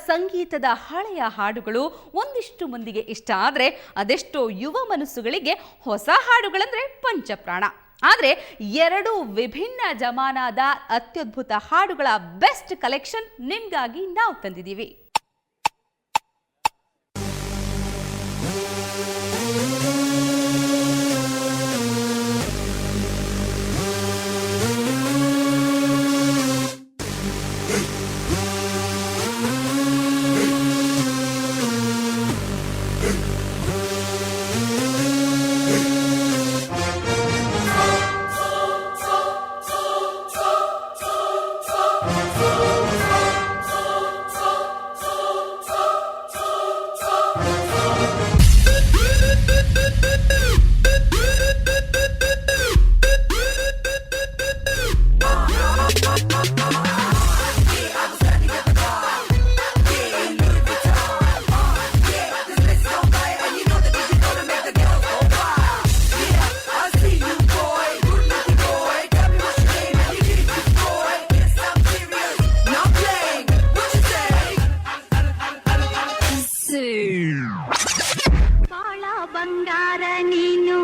ಸಂಗೀತದ ಹಳೆಯ ಹಾಡುಗಳು ಒಂದಿಷ್ಟು ಮಂದಿಗೆ ಇಷ್ಟ ಆದರೆ ಅದೆಷ್ಟೋ ಯುವ ಮನಸ್ಸುಗಳಿಗೆ ಹೊಸ ಹಾಡುಗಳಂದ್ರೆ ಪಂಚಪ್ರಾಣ. ಆದರೆ ಎರಡು ವಿಭಿನ್ನ ಜಮಾನಾದ ಅತ್ಯದ್ಭುತ ಹಾಡುಗಳ ಬೆಸ್ಟ್ ಕಲೆಕ್ಷನ್ ನಿಮ್ಗಾಗಿ ನಾವು ತಂದಿದ್ದೀವಿ. ಬಂಗಾರ ನೀನು,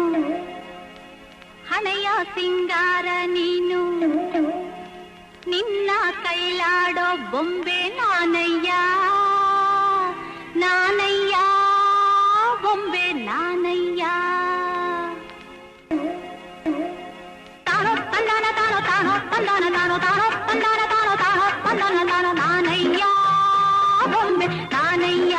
ಹಣೆಯ ಸಿಂಗಾರ ನೀನು, ನಿನ್ನ ಕೈಲಾಡೋ ಬೊಂಬೆ ನಾನಯ್ಯ, ನಾನಯ್ಯ ಬೊಂಬೆ ನಾನಯ್ಯ. ತಾನೋ ತಂದಾನ ತಾನೋ ತಾನೋ ತಂದಾನ ತಾನೋ ತಾನೋ ತಂದಾನ ತಾನೋ ತಾನೋ ತಂದಾನ ತಾನೋ ನಾನಯ್ಯ ಬೊಂಬೆ ನಾನಯ್ಯ.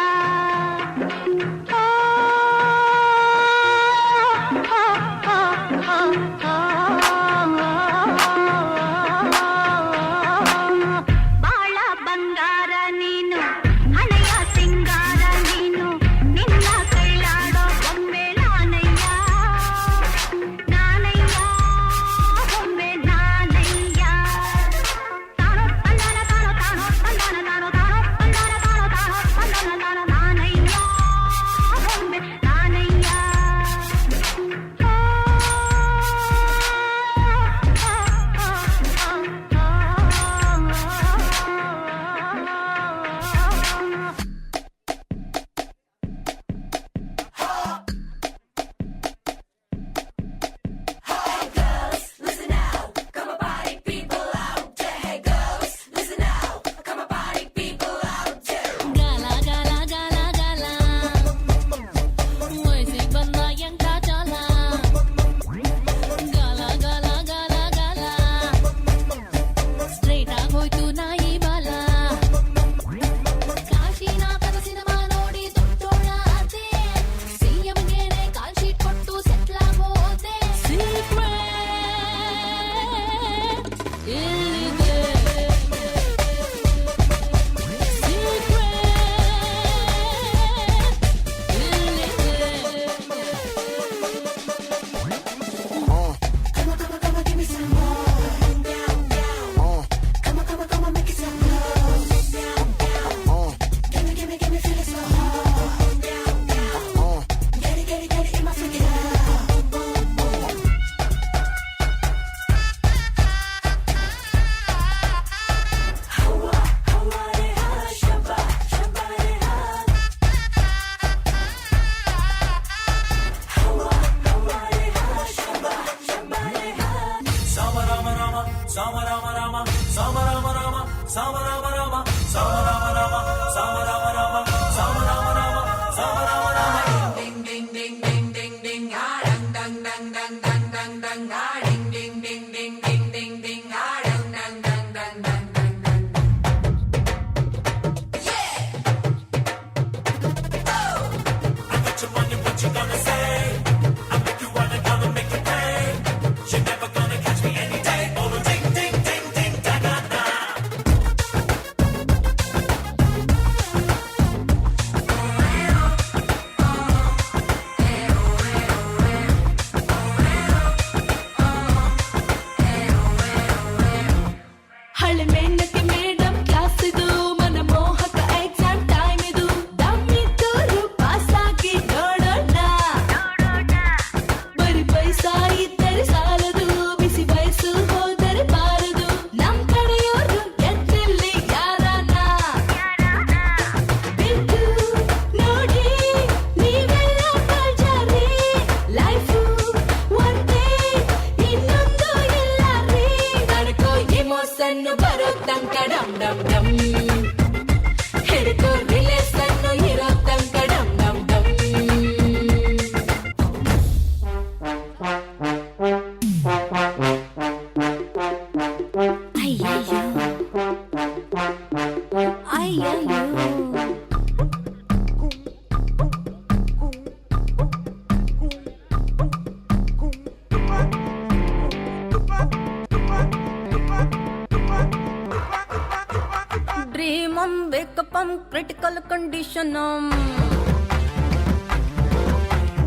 ಕಪಂ ಕ್ರಿಟಿಕಲ್ ಕಂಡೀಷನ್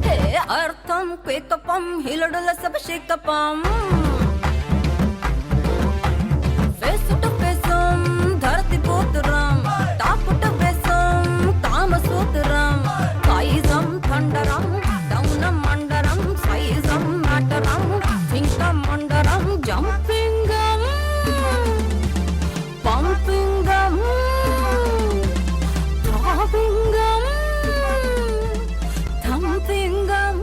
ಹೇ ಅರ್ಥಂ ಕ್ವೇಕಪಂ ಹಿಲಡುಲ ಸಬ ಶೇಕಪಂ ಫೇಸ್ ಟು ಫೇಸಂ ಧರತಿ ಪೂತರಂ ಟಾಪುಟ ಬೇಸಂ ಕಾಮ ಸೂತರಂ ಕಾಯಿಸಂ ಥಂಡರಂ ಡೌನಂ ಮಂಡರಂ ಸೈಜಂ ಮ್ಯಾಟರಂ ಥಿಂಕಂ ಮಂಡರಂ ಜಂಪಿಂಗಂ ಪಂಪಿಂಗಂ ಥ್ರಾಬಿಂಗಂ ಥಂಪಿಂಗಂ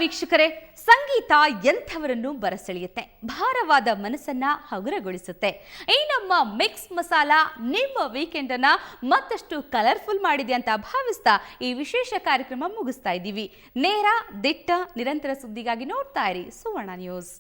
ವೀಕ್ಷಕರೇ, ಸಂಗೀತ ಎಂಥವರನ್ನು ಬರಸೆಳೆಯುತ್ತೆ, ಭಾರವಾದ ಮನಸ್ಸನ್ನ ಹಗುರಗೊಳಿಸುತ್ತೆ. ಈ ನಮ್ಮ ಮಿಕ್ಸ್ ಮಸಾಲ ನಿಮ್ಮ ವೀಕೆಂಡ್ ಅನ್ನ ಮತ್ತಷ್ಟು ಕಲರ್ಫುಲ್ ಮಾಡಿದೆ ಅಂತ ಭಾವಿಸ್ತಾ ಈ ವಿಶೇಷ ಕಾರ್ಯಕ್ರಮ ಮುಗಿಸ್ತಾ ಇದ್ದೀವಿ. ನೇರ, ದಿಟ್ಟ, ನಿರಂತರ ಸುದ್ದಿಗಾಗಿ ನೋಡ್ತಾ ಇರಿ ಸುವರ್ಣ ನ್ಯೂಸ್.